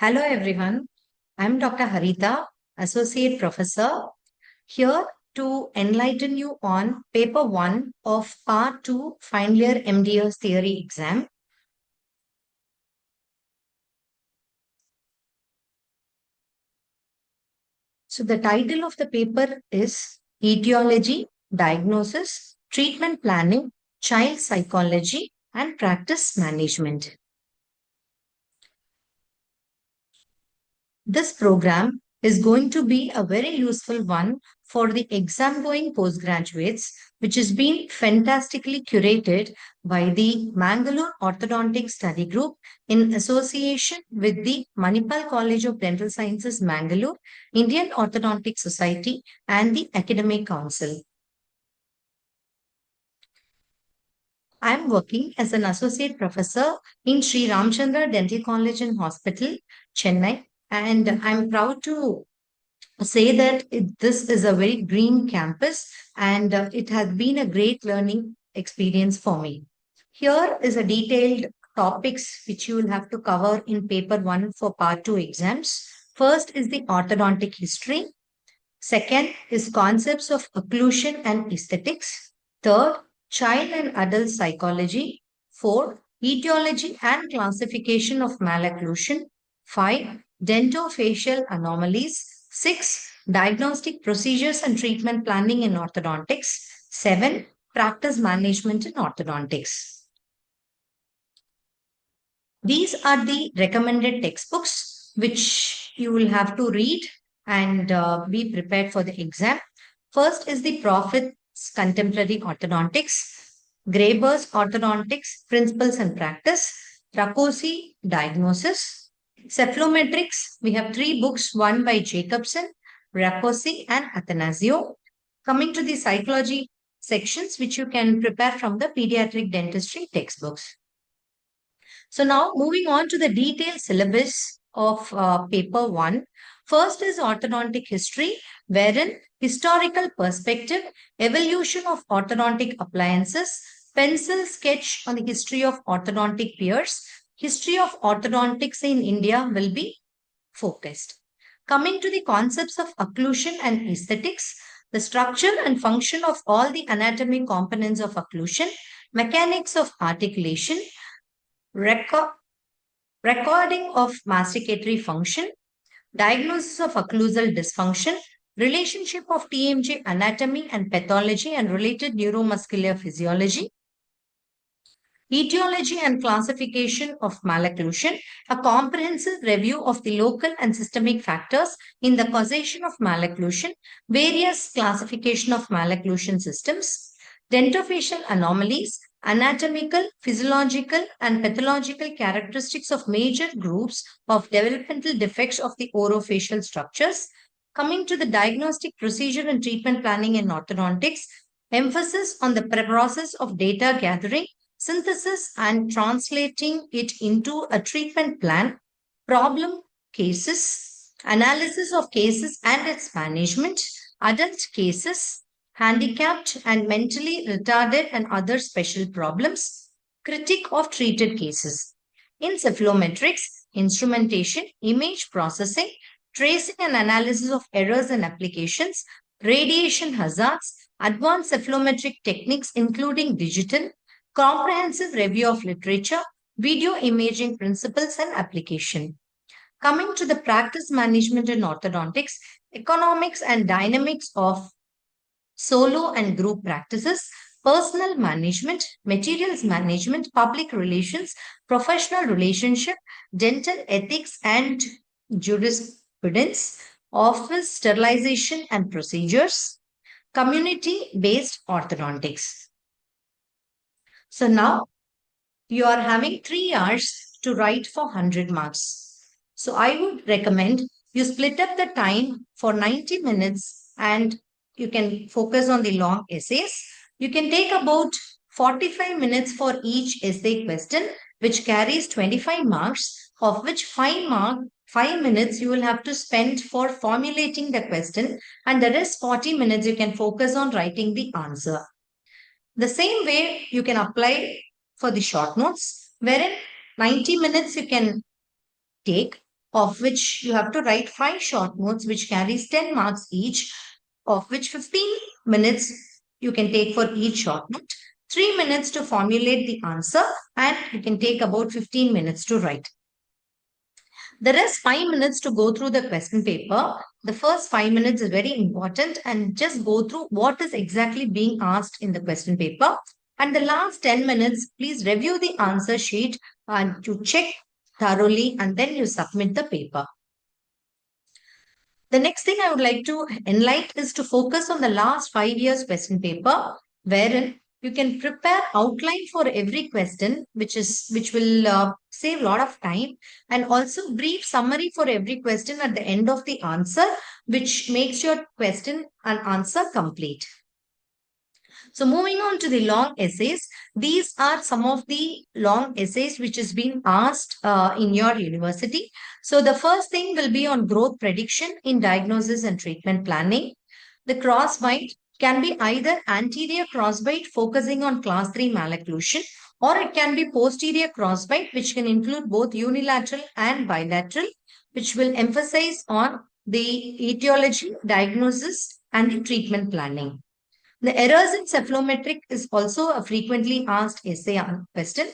Hello everyone, I'm Dr. Haritha, Associate Professor, here to enlighten you on Paper 1 of Part 2 Final Year MDS Theory Exam. So the title of the paper is Etiology, Diagnosis, Treatment Planning, Child Psychology and Practice Management. This program is going to be a very useful one for the exam going postgraduates, which has been fantastically curated by the Mangalore Orthodontic Study Group in association with the Manipal College of Dental Sciences, Mangalore, Indian Orthodontic Society, and the Academic Council. I am working as an associate professor in Sri Ramchandra Dental College and Hospital, Chennai, and I'm proud to say that this is a very green campus and it has been a great learning experience for me. Here is a detailed topics which you will have to cover in paper 1 for part 2 exams. First is the orthodontic history. Second is concepts of occlusion and aesthetics. Third, child and adult psychology. Fourth, etiology and classification of malocclusion. Five, dentofacial anomalies. Six, diagnostic procedures and treatment planning in orthodontics. Seven, practice management in orthodontics. These are the recommended textbooks which you will have to read and be prepared for the exam. First is the Prof's Contemporary Orthodontics, Graeber's Orthodontics, Principles and Practice, Rakosi Diagnosis, Cephalometrics. We have 3 books, one by Jacobson, Rakosi, and Athanasio. Coming to the psychology sections, which you can prepare from the pediatric dentistry textbooks. So now moving on to the detailed syllabus of paper 1. First is orthodontic history, wherein historical perspective, evolution of orthodontic appliances, pencil sketch on the history of orthodontic peers, history of orthodontics in India will be focused. Coming to the concepts of occlusion and aesthetics, the structure and function of all the anatomic components of occlusion, mechanics of articulation, recording of masticatory function, diagnosis of occlusal dysfunction, relationship of TMJ anatomy and pathology and related neuromuscular physiology, etiology and classification of malocclusion, a comprehensive review of the local and systemic factors in the causation of malocclusion, various classification of malocclusion systems, dentofacial anomalies, anatomical, physiological, and pathological characteristics of major groups of developmental defects of the orofacial structures. Coming to the diagnostic procedure and treatment planning in orthodontics, emphasis on the process of data gathering, synthesis, and translating it into a treatment plan, problem cases, analysis of cases and its management, adult cases, handicapped and mentally retarded and other special problems, critique of treated cases. In cephalometrics, instrumentation, image processing, tracing and analysis of errors and applications, radiation hazards, advanced cephalometric techniques including digital, comprehensive review of literature, video imaging principles and application. Coming to the practice management in orthodontics, economics and dynamics of solo and group practices, personal management, materials management, public relations, professional relationship, dental ethics and jurisprudence, office sterilization and procedures, community-based orthodontics. So now you are having 3 hours to write for 100 marks. So I would recommend you split up the time for 90 minutes and you can focus on the long essays. You can take about 45 minutes for each essay question, which carries 25 marks, of which 5 minutes you will have to spend for formulating the question, and the rest 40 minutes you can focus on writing the answer. The same way you can apply for the short notes, wherein 90 minutes you can take, of which you have to write 5 short notes, which carries 10 marks each, of which 15 minutes you can take for each short note, 3 minutes to formulate the answer, and you can take about 15 minutes to write. The rest 5 minutes to go through the question paper. The first 5 minutes is very important and just go through what is exactly being asked in the question paper. And the last 10 minutes, please review the answer sheet and to check thoroughly, and then you submit the paper. The next thing I would like to enlighten is to focus on the last 5 years question paper, wherein you can prepare outline for every question, which will save a lot of time, and also brief summary for every question at the end of the answer, which makes your question and answer complete. So moving on to the long essays, these are some of the long essays which has been asked in your university. So the first thing will be on growth prediction in diagnosis and treatment planning. The crossbite can be either anterior crossbite focusing on class 3 malocclusion, or it can be posterior crossbite, which can include both unilateral and bilateral, which will emphasize on the etiology, diagnosis, and the treatment planning. The errors in cephalometric is also a frequently asked essay question.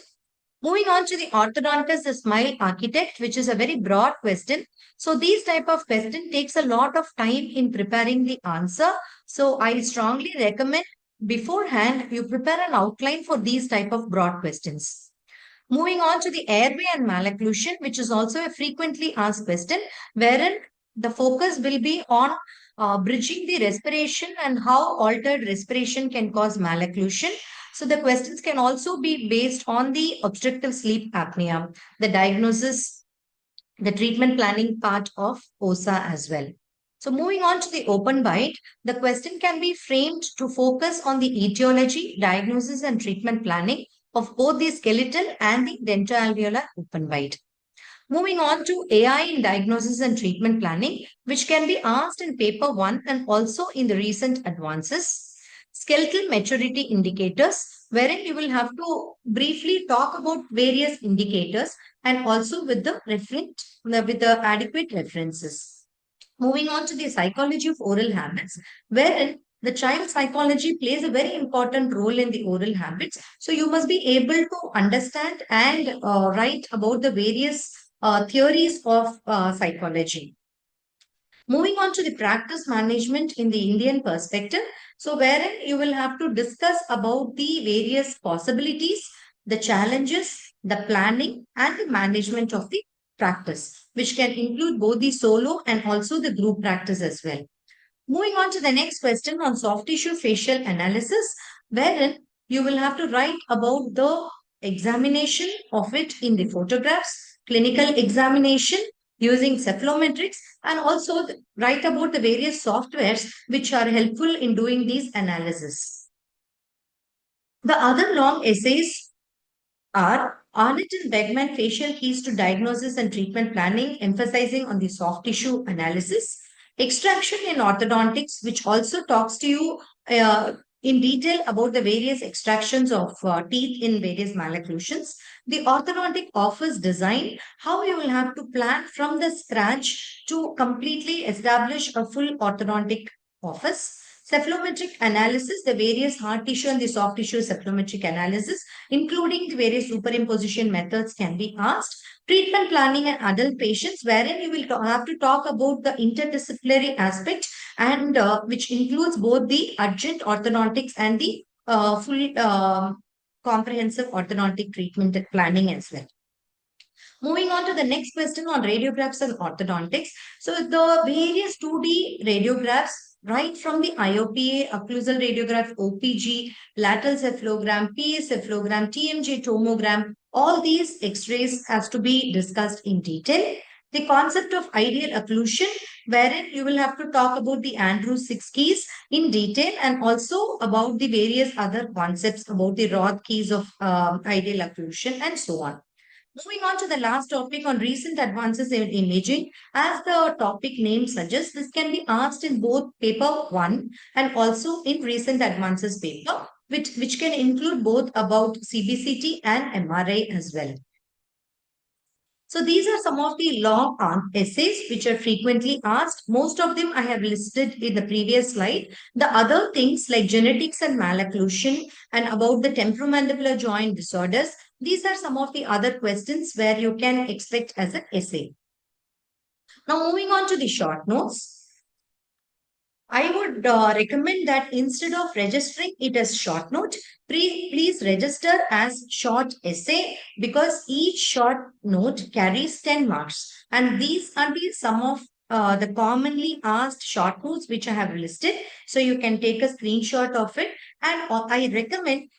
Moving on to the orthodontist, the smile architect, which is a very broad question. So these type of question takes a lot of time in preparing the answer. So I strongly recommend beforehand you prepare an outline for these type of broad questions. Moving on to the airway and malocclusion, which is also a frequently asked question, wherein the focus will be on bridging the respiration and how altered respiration can cause malocclusion. So the questions can also be based on the obstructive sleep apnea, the diagnosis, the treatment planning part of OSA as well. So moving on to the open bite, the question can be framed to focus on the etiology, diagnosis, and treatment planning of both the skeletal and the dentoalveolar open bite. Moving on to AI in diagnosis and treatment planning, which can be asked in paper 1 and also in the recent advances. Skeletal maturity indicators, wherein you will have to briefly talk about various indicators and also with the adequate references. Moving on to the psychology of oral habits, wherein the child psychology plays a very important role in the oral habits. So you must be able to understand and write about the various theories of psychology. Moving on to the practice management in the Indian perspective. So wherein you will have to discuss about the various possibilities, the challenges, the planning, and the management of the practice, which can include both the solo and also the group practice as well. Moving on to the next question on soft tissue facial analysis, wherein you will have to write about the examination of it in the photographs, clinical examination using cephalometrics, and also write about the various softwares which are helpful in doing these analysis. The other long essays are Arnett and Begman facial keys to diagnosis and treatment planning, emphasizing on the soft tissue analysis. Extraction in orthodontics, which also talks to you in detail about the various extractions of teeth in various malocclusions. The orthodontic office design, how you will have to plan from the scratch to completely establish a full orthodontic office. Cephalometric analysis, the various hard tissue and the soft tissue cephalometric analysis, including the various superimposition methods can be asked. Treatment planning in adult patients, wherein you will have to talk about the interdisciplinary aspect and which includes both the adjunct orthodontics and the full comprehensive orthodontic treatment planning as well. Moving on to the next question on radiographs and orthodontics. So the various 2D radiographs, right from the IOPA, occlusal radiograph, OPG, lateral cephalogram, PA cephalogram, TMJ tomogram, all these X-rays has to be discussed in detail. The concept of ideal occlusion, wherein you will have to talk about the Andrews 6 keys in detail and also about the various other concepts about the Roth keys of ideal occlusion and so on. Moving on to the last topic on recent advances in imaging, as the topic name suggests, this can be asked in both paper 1 and also in recent advances paper, which can include both about CBCT and MRI as well. So these are some of the long essays which are frequently asked. Most of them I have listed in the previous slide. The other things like genetics and malocclusion and about the temporomandibular joint disorders, these are some of the other questions where you can expect as an essay. Now moving on to the short notes. I would recommend that instead of registering it as short note, please register as short essay because each short note carries 10 marks. And these are some of the commonly asked short notes which I have listed. So you can take a screenshot of it. And I recommend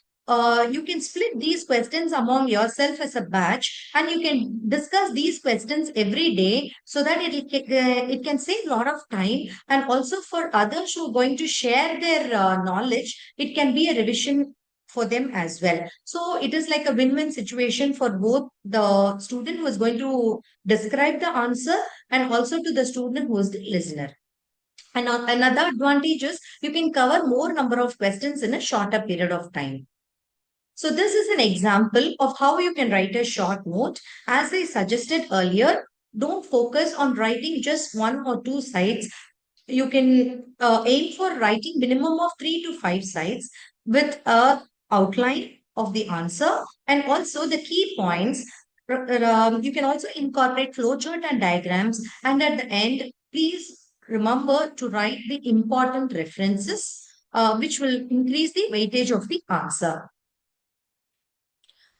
you can split these questions among yourself as a batch and you can discuss these questions every day so that it can save a lot of time, and also for others who are going to share their knowledge, it can be a revision for them as well. So it is like a win-win situation for both the student who is going to describe the answer and also to the student who is the listener. And another advantage is you can cover more number of questions in a shorter period of time. So this is an example of how you can write a short note. As I suggested earlier, don't focus on writing just 1 or 2 sides. You can aim for writing minimum of 3 to 5 sides with a outline of the answer and also the key points. You can also incorporate flowchart and diagrams. And at the end, please remember to write the important references, which will increase the weightage of the answer.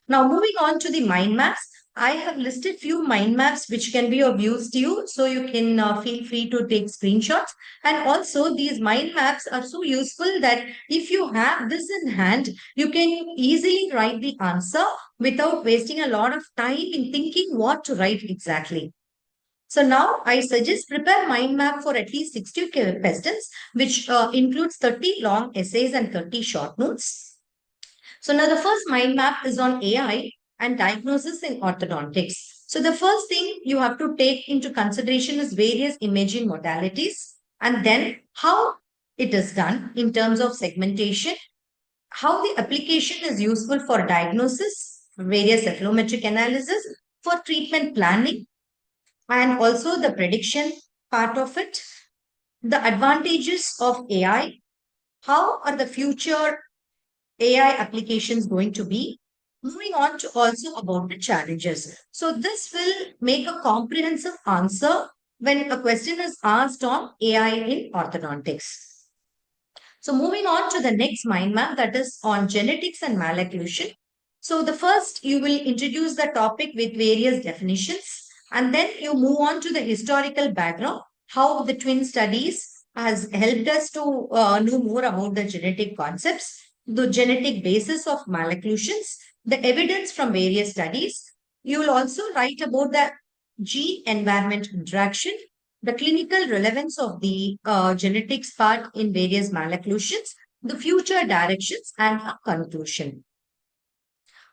Now, moving on to the mind maps, I have listed few mind maps which can be of use to you. So you can feel free to take screenshots. And also these mind maps are so useful that if you have this in hand, you can easily write the answer without wasting a lot of time in thinking what to write exactly. So now I suggest prepare mind map for at least 60 questions, which includes 30 long essays and 30 short notes. So now the first mind map is on AI and diagnosis in orthodontics. So the first thing you have to take into consideration is various imaging modalities and then how it is done in terms of segmentation, how the application is useful for diagnosis, various cephalometric analysis, for treatment planning, and also the prediction part of it, the advantages of AI, how are the future AI applications going to be. Moving on to also about the challenges. So this will make a comprehensive answer when a question is asked on AI in orthodontics. So moving on to the next mind map, that is on genetics and malocclusion. So the first you will introduce the topic with various definitions and then you move on to the historical background, how the twin studies has helped us to know more about the genetic concepts, the genetic basis of malocclusions, the evidence from various studies. You will also write about the gene environment interaction, the clinical relevance of the genetics part in various malocclusions, the future directions, and a conclusion.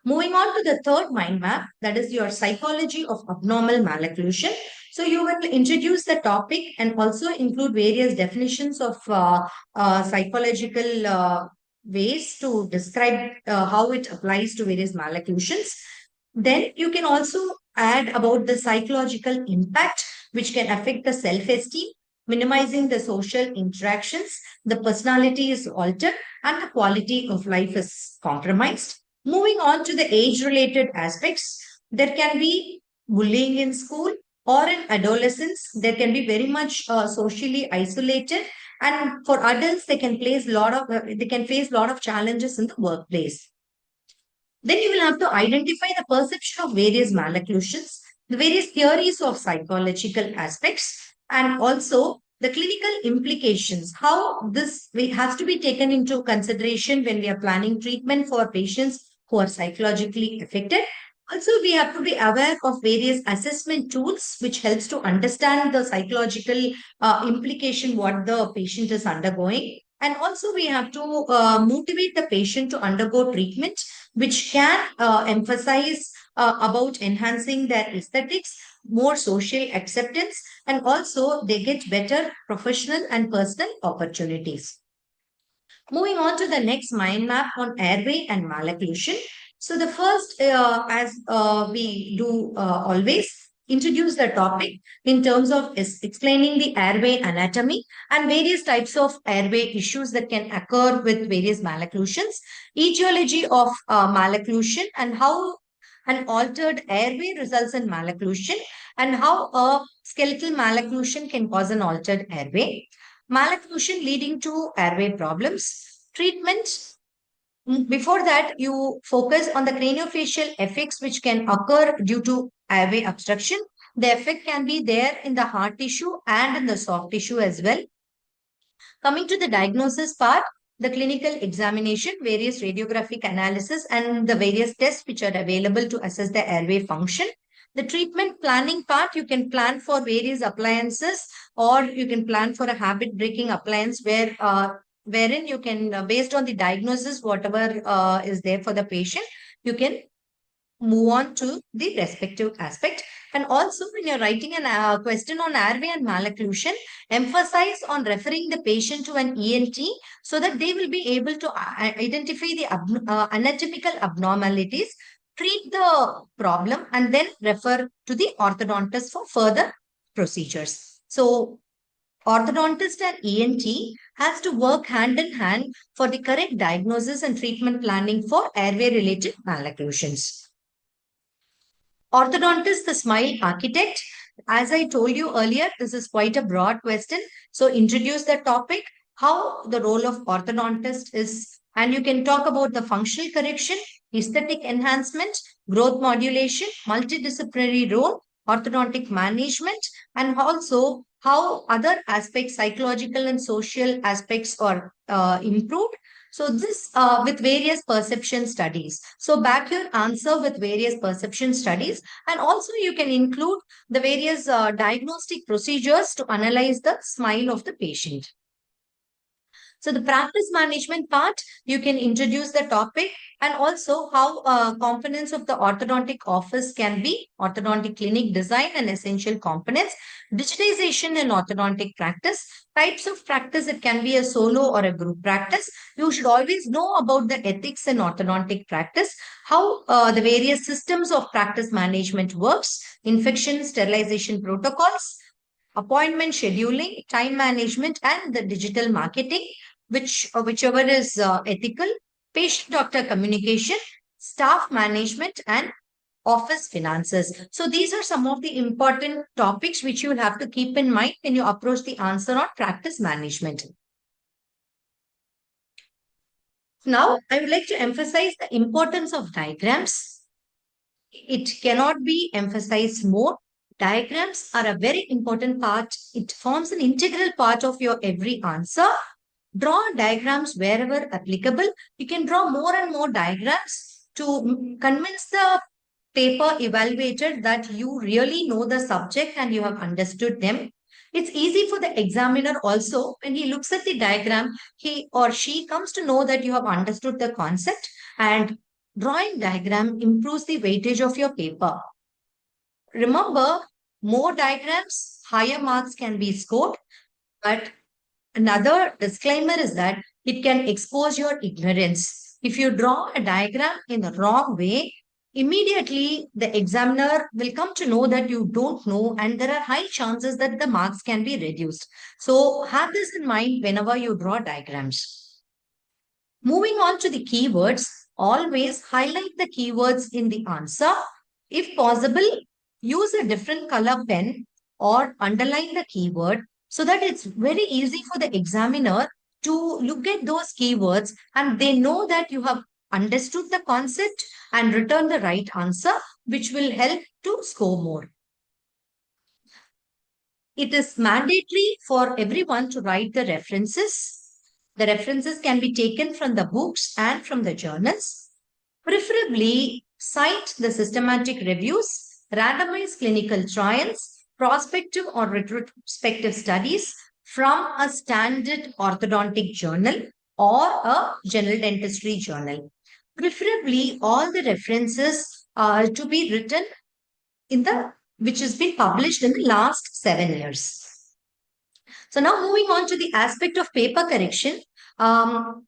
Moving on to the third mind map, that is your psychology of abnormal malocclusion. So you will introduce the topic and also include various definitions of psychological ways to describe how it applies to various malocclusions. Then you can also add about the psychological impact which can affect the self-esteem, minimizing the social interactions, the personality is altered, and the quality of life is compromised. Moving on to the age-related aspects, there can be bullying in school or in adolescence. There can be very much socially isolated, and for adults, they can face a lot of challenges in the workplace. Then you will have to identify the perception of various malocclusions, the various theories of psychological aspects, and also the clinical implications, how this has to be taken into consideration when we are planning treatment for patients who are psychologically affected. Also, we have to be aware of various assessment tools which helps to understand the psychological implication what the patient is undergoing. And also, we have to motivate the patient to undergo treatment, which can emphasize about enhancing their aesthetics, more social acceptance, and also they get better professional and personal opportunities. Moving on to the next mind map on airway and malocclusion. So the first, as we do always, introduce the topic in terms of explaining the airway anatomy and various types of airway issues that can occur with various malocclusions, etiology of malocclusion and how an altered airway results in malocclusion and how a skeletal malocclusion can cause an altered airway, malocclusion leading to airway problems, treatment. Before that, you focus on the craniofacial effects which can occur due to airway obstruction. The effect can be there in the hard tissue and in the soft tissue as well. Coming to the diagnosis part, the clinical examination, various radiographic analysis, and the various tests which are available to assess the airway function. The treatment planning part, you can plan for various appliances or you can plan for a habit breaking appliance wherein you can, based on the diagnosis, whatever is there for the patient, you can move on to the respective aspect. And also, when you're writing a question on airway and malocclusion, emphasize on referring the patient to an ENT so that they will be able to identify the anatomical abnormalities, treat the problem, and then refer to the orthodontist for further procedures. So, orthodontist and ENT has to work hand in hand for the correct diagnosis and treatment planning for airway related malocclusions. Orthodontist, the smile architect. As I told you earlier, this is quite a broad question. So introduce the topic, how the role of orthodontist is, and you can talk about the functional correction, aesthetic enhancement, growth modulation, multidisciplinary role, orthodontic management, and also how other aspects, psychological and social aspects are improved. So this with various perception studies. So back your answer with various perception studies, and also you can include the various diagnostic procedures to analyze the smile of the patient. So the practice management part, you can introduce the topic and also how components of the orthodontic office can be orthodontic clinic design and essential components, digitization in orthodontic practice, types of practice, it can be a solo or a group practice. You should always know about the ethics in orthodontic practice, how the various systems of practice management works, infection sterilization protocols, appointment scheduling, time management, and the digital marketing, whichever is ethical, patient-doctor communication, staff management, and office finances. So these are some of the important topics which you will have to keep in mind when you approach the answer on practice management. Now, I would like to emphasize the importance of diagrams. It cannot be emphasized more. Diagrams are a very important part. It forms an integral part of your every answer. Draw diagrams wherever applicable. You can draw more and more diagrams to convince the paper evaluator that you really know the subject and you have understood them. It's easy for the examiner also. When he looks at the diagram, he or she comes to know that you have understood the concept, and drawing diagram improves the weightage of your paper. Remember, more diagrams, higher marks can be scored, but another disclaimer is that it can expose your ignorance. If you draw a diagram in the wrong way, immediately the examiner will come to know that you don't know, and there are high chances that the marks can be reduced. So have this in mind whenever you draw diagrams. Moving on to the keywords, always highlight the keywords in the answer. If possible, use a different color pen or underline the keyword so that it's very easy for the examiner to look at those keywords and they know that you have understood the concept and return the right answer, which will help to score more. It is mandatory for everyone to write the references. The references can be taken from the books and from the journals. Preferably, cite the systematic reviews, randomized clinical trials, prospective or retrospective studies from a standard orthodontic journal or a general dentistry journal. Preferably, all the references are to be written in the which has been published in the last 7 years. So now moving on to the aspect of paper correction,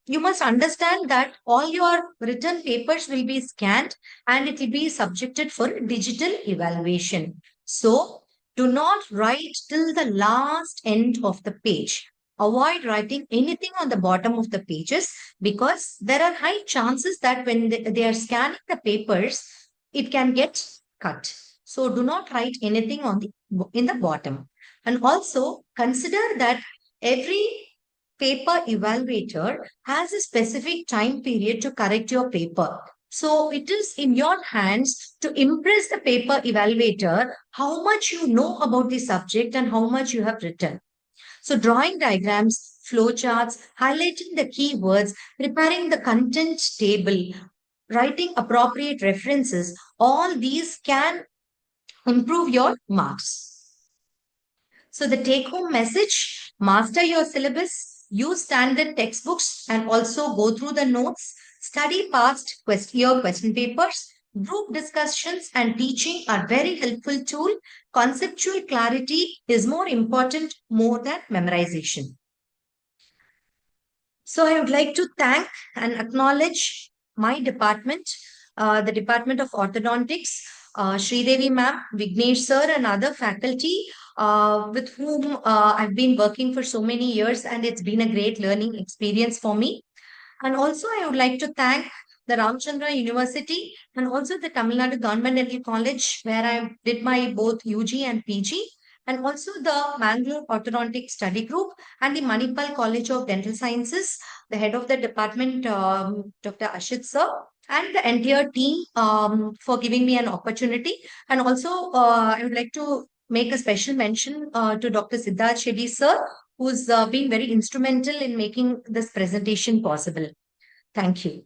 you must understand that all your written papers will be scanned and it will be subjected for digital evaluation. So do not write till the last end of the page. Avoid writing anything on the bottom of the pages because there are high chances that when they are scanning the papers, it can get cut. So do not write anything on the in the bottom. And also consider that every paper evaluator has a specific time period to correct your paper. So it is in your hands to impress the paper evaluator how much you know about the subject and how much you have written. So drawing diagrams, flowcharts, highlighting the keywords, preparing the content table, writing appropriate references, all these can improve your marks. So the take home message, master your syllabus, use standard textbooks and also go through the notes, study past year question papers. Group discussions and teaching are very helpful tool. Conceptual clarity is more important more than memorization. So I would like to thank and acknowledge my department, the Department of Orthodontics, Sridevi ma'am, Vignesh sir, and other faculty with whom I've been working for so many years, and it's been a great learning experience for me. And also, I would like to thank the Ramchandra University and also the Tamil Nadu Government Dental College, where I did my both UG and PG, and also the Mangalore Orthodontic Study Group and the Manipal College of Dental Sciences, the head of the department, Dr. Ashit sir, and the entire team for giving me an opportunity. And also, I would like to make a special mention to Dr. Siddharth Shetty sir, who's been very instrumental in making this presentation possible. Thank you.